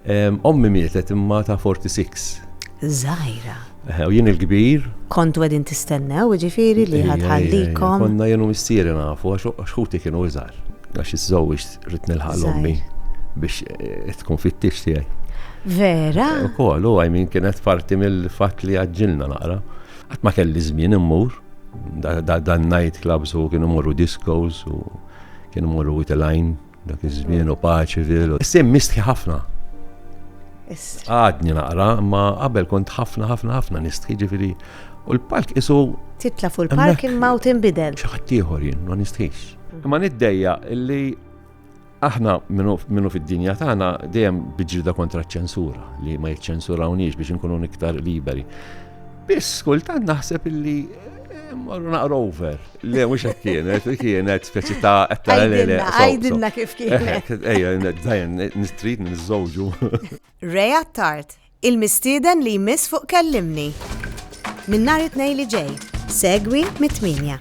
Ommi mietet imma ta' 46. Żgħira. U jien il-kbir. Kontu għedin tistennew, ġifieri li ħadħallikom. Konna jenu mistieri nafu, għaxħuti kienu iżgħar. Għax iż-żewġ rid nilħaq ommi biex tkun fit-tix tiegħi. Vera? Ukoll, għajmin kienet parti mill-fatt li għaġġilna naqra. Qatt ma kelli żmien immur. Dan night clubs u kienu morru discos u kienu morru Witeline, dak iż-żmien u Paċivil. Issem mistħi ħafna. Għadni naqra, ma qabel kont ħafna nistħi ġifieri. U l-park isu. Titla fuq il-park imma u tinbidel. Xi ħadd ieħor jien, ma nistħix. Ma niddejja illi aħna minnu fid-dinja tagħna dejjem biġrida kontra ċ-ċensura li ma jiċċensurawniex biex inkunu iktar liberi. Biss kultant naħseb illi marru naqra over. Le, mux kienet speċi ta' għajdinna kif kienet. Ejja, dajen, nistrid nizzowġu. Ray Attard, il-mistieden li jmiss fuq kellimni. Min nhar it-tnejn li ġej, segwi mit-8.